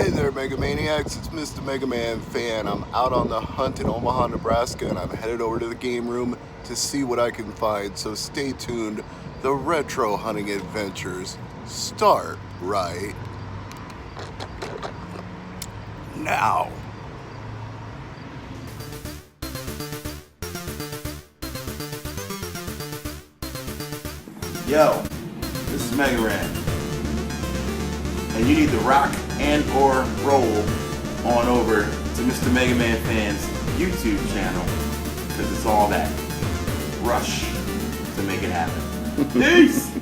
Hey there, Mega Maniacs. It's Mr. MegaManFan. I'm out on the hunt in Omaha, Nebraska, and I'm headed over to the game room to see what I can find. So stay tuned. The retro hunting adventures start right now. Yo, this is MegaManFan, and you need to rock and or roll on over to Mr. MegaManFan's YouTube channel, because it's all that rush to make it happen. Peace!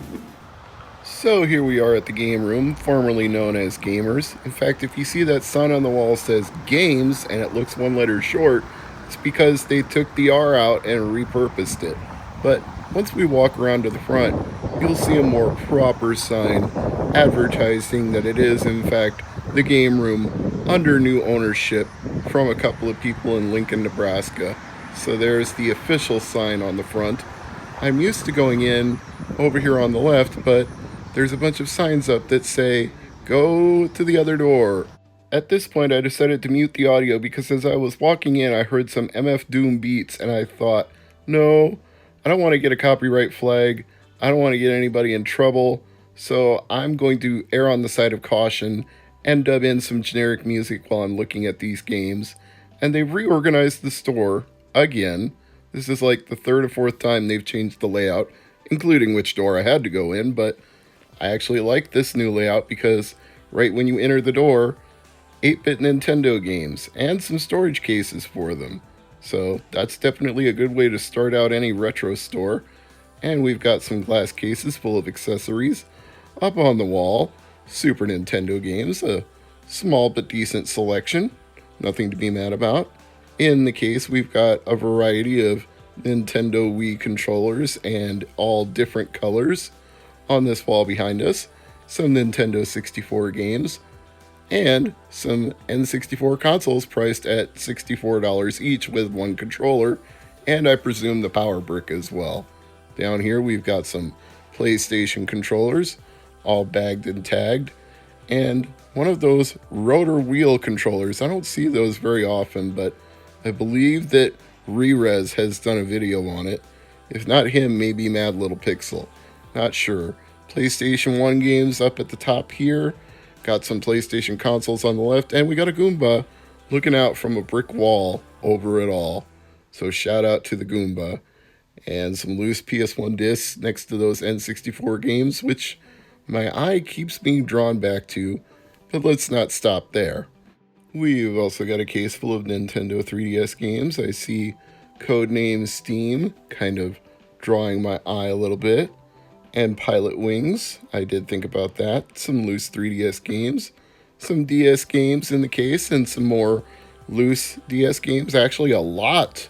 So here we are at the game room, formerly known as Gamers. In fact, if you see that sign on the wall says Games and it looks one letter short, it's because they took the R out and repurposed it. But once we walk around to the front, you'll see a more proper sign advertising that it is, in fact, the game room under new ownership from a couple of people in Lincoln, Nebraska. So there's the official sign on the front. I'm used to going in over here on the left, but there's a bunch of signs up that say, go to the other door. At this point, I decided to mute the audio because as I was walking in, I heard some MF Doom beats, and I thought, no, I don't want to get a copyright flag. I don't want to get anybody in trouble. So I'm going to err on the side of caution and dub in some generic music while I'm looking at these games. And they've reorganized the store again. This is like the third or fourth time they've changed the layout, including which door I had to go in, but I actually like this new layout because right when you enter the door, 8-bit Nintendo games and some storage cases for them. So that's definitely a good way to start out any retro store. And we've got some glass cases full of accessories. Up on the wall, Super Nintendo games, a small but decent selection. Nothing to be mad about. In the case, we've got a variety of Nintendo Wii controllers and all different colors. On this wall behind us, some Nintendo 64 games, and some N64 consoles priced at $64 each with one controller, and I presume the power brick as well. Down here we've got some PlayStation controllers, all bagged and tagged, and one of those rotor wheel controllers. I don't see those very often, but I believe that Rerez has done a video on it. If not him, maybe Mad Little Pixel. Not sure. PlayStation 1 games up at the top here. Got some PlayStation consoles on the left, and we got a Goomba looking out from a brick wall over it all. So shout out to the Goomba. And some loose PS1 discs next to those N64 games, which my eye keeps being drawn back to, but let's not stop there. We've also got a case full of Nintendo 3DS games. I see Codename Steam kind of drawing my eye a little bit. And Pilot Wings, I did think about that. Some loose 3DS games, some DS games in the case, and some more loose DS games. Actually, a lot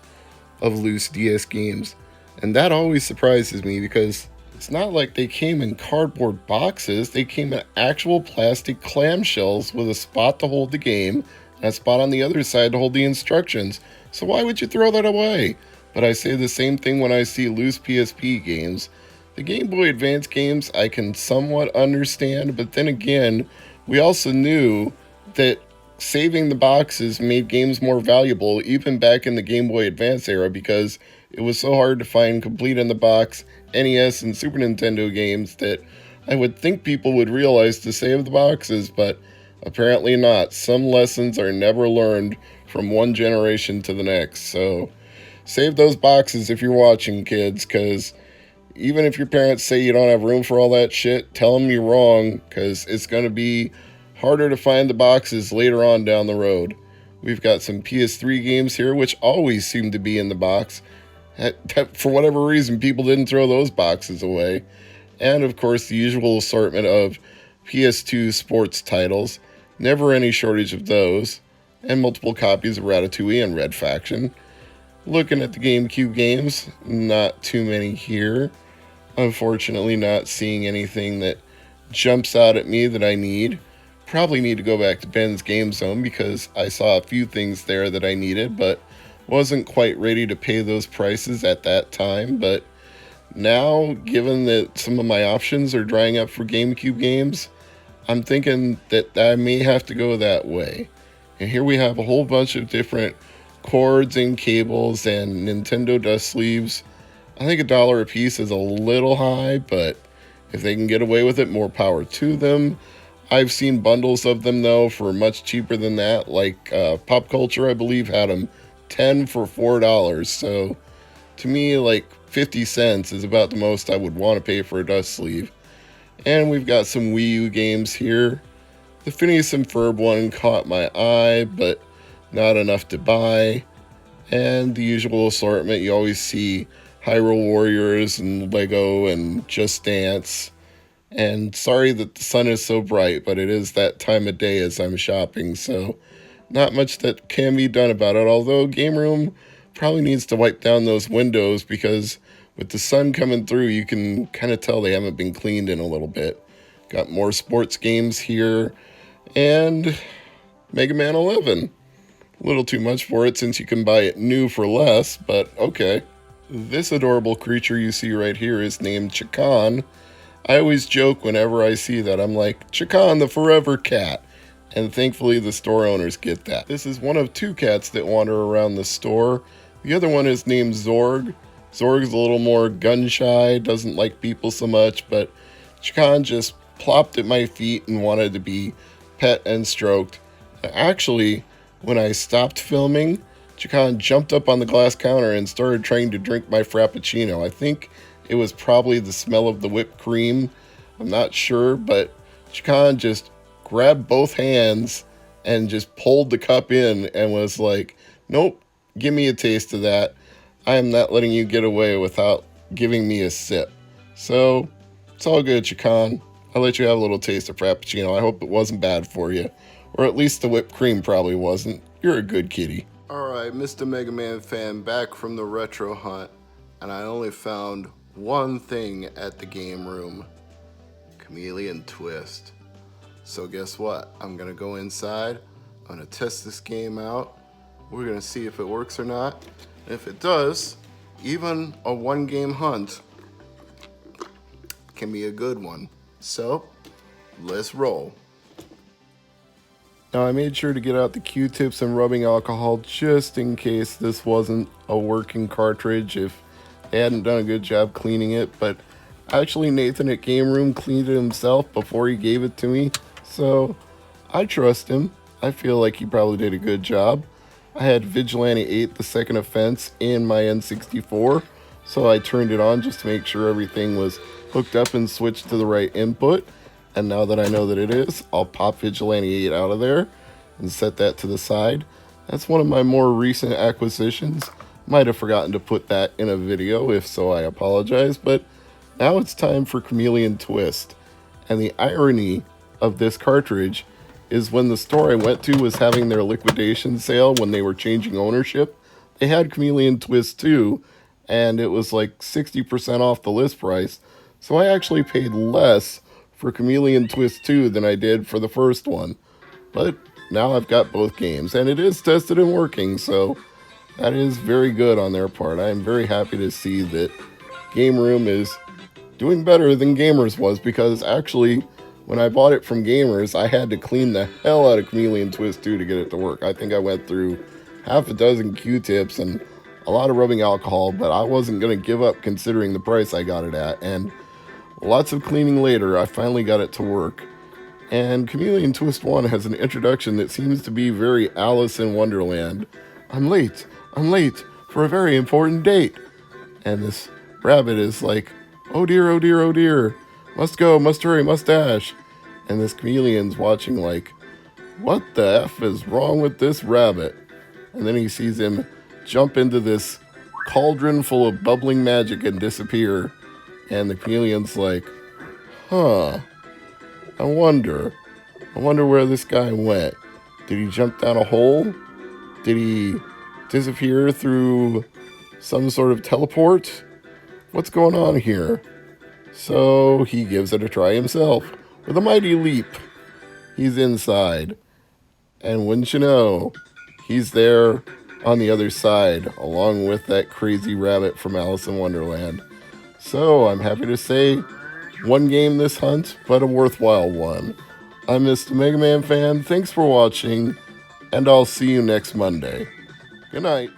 of loose DS games. And that always surprises me because it's not like they came in cardboard boxes. They came in actual plastic clamshells with a spot to hold the game and a spot on the other side to hold the instructions. So why would you throw that away? But I say the same thing when I see loose PSP games. The Game Boy Advance games I can somewhat understand, but then again, we also knew that saving the boxes made games more valuable even back in the Game Boy Advance era because it was so hard to find complete in the box NES and Super Nintendo games that I would think people would realize to save the boxes, but apparently not. Some lessons are never learned from one generation to the next, so save those boxes if you're watching, kids, because even if your parents say you don't have room for all that shit, tell them you're wrong, because it's going to be harder to find the boxes later on down the road. We've got some PS3 games here, which always seem to be in the box. For whatever reason, people didn't throw those boxes away. And, of course, the usual assortment of PS2 sports titles. Never any shortage of those. And multiple copies of Ratatouille and Red Faction. Looking at the GameCube games, not too many here. Unfortunately, not seeing anything that jumps out at me that I need. Probably need to go back to Ben's Game Zone because I saw a few things there that I needed, but wasn't quite ready to pay those prices at that time. But now, given that some of my options are drying up for GameCube games, I'm thinking that I may have to go that way. And here we have a whole bunch of different cords and cables and Nintendo dust sleeves. I think $1 a piece is a little high, but if they can get away with it, more power to them. I've seen bundles of them though for much cheaper than that. Like Pop Culture, I believe, had them 10 for $4. So to me, like 50 cents is about the most I would want to pay for a dust sleeve. And we've got some Wii U games here. The Phineas and Ferb one caught my eye, but not enough to buy. And the usual assortment, you always see Hyrule Warriors and Lego and Just Dance. And sorry that the sun is so bright, but it is that time of day as I'm shopping, so not much that can be done about it. Although Gameroom probably needs to wipe down those windows because with the sun coming through, you can kind of tell they haven't been cleaned in a little bit. Got more sports games here, and Mega Man 11. A little too much for it since you can buy it new for less, but okay. This adorable creature you see right here is named Chakan. I always joke whenever I see that, I'm like, Chakan the forever cat. And thankfully the store owners get that. This is one of 2 cats that wander around the store. The other one is named Zorg. Zorg's a little more gun shy, doesn't like people so much, but Chakan just plopped at my feet and wanted to be pet and stroked. Actually, when I stopped filming, Chakan jumped up on the glass counter and started trying to drink my Frappuccino. I think it was probably the smell of the whipped cream. I'm not sure, but Chakan just grabbed both hands and just pulled the cup in and was like, nope, give me a taste of that. I am not letting you get away without giving me a sip. So, it's all good, Chakan. I'll let you have a little taste of Frappuccino. I hope it wasn't bad for you. Or at least the whipped cream probably wasn't. You're a good kitty. Alright, Mr. MegaManFan back from the retro hunt. And I only found one thing at the game room. Chameleon Twist. So guess what? I'm gonna go inside. I'm gonna test this game out. We're gonna see if it works or not. And if it does, even a 1-game hunt can be a good one. So, let's roll. Now I made sure to get out the Q-tips and rubbing alcohol just in case this wasn't a working cartridge if they hadn't done a good job cleaning it, but actually Nathan at Gameroom cleaned it himself before he gave it to me, so I trust him. I feel like he probably did a good job. I had Vigilante 8, the second offense, in my N64, so I turned it on just to make sure everything was hooked up and switched to the right input. And now that I know that it is, I'll pop Vigilante 8 out of there and set that to the side. That's one of my more recent acquisitions. Might have forgotten to put that in a video, if so I apologize, but now it's time for Chameleon Twist. And the irony of this cartridge is when the store I went to was having their liquidation sale when they were changing ownership, they had Chameleon Twist too, and it was like 60% off the list price. So I actually paid less for Chameleon Twist 2 than I did for the first one. But now I've got both games, and it is tested and working, so that is very good on their part. I am very happy to see that Gameroom is doing better than Gamers was, because actually, when I bought it from Gamers, I had to clean the hell out of Chameleon Twist 2 to get it to work. I think I went through half a dozen Q-tips and a lot of rubbing alcohol, but I wasn't going to give up considering the price I got it at, and lots of cleaning later, I finally got it to work. And Chameleon Twist 1 has an introduction that seems to be very Alice in Wonderland. I'm late for a very important date. And this rabbit is like, oh dear, oh dear, oh dear. Must go, must hurry, must dash. And this chameleon's watching like, what the F is wrong with this rabbit? And then he sees him jump into this cauldron full of bubbling magic and disappear. And the chameleon's like, huh, I wonder where this guy went. Did he jump down a hole? Did he disappear through some sort of teleport? What's going on here? So he gives it a try himself. With a mighty leap, he's inside. And wouldn't you know, he's there on the other side, along with that crazy rabbit from Alice in Wonderland. So I'm happy to say, one game this hunt, but a worthwhile one. I'm Mr. MegaManFan. Thanks for watching, and I'll see you next Monday. Good night.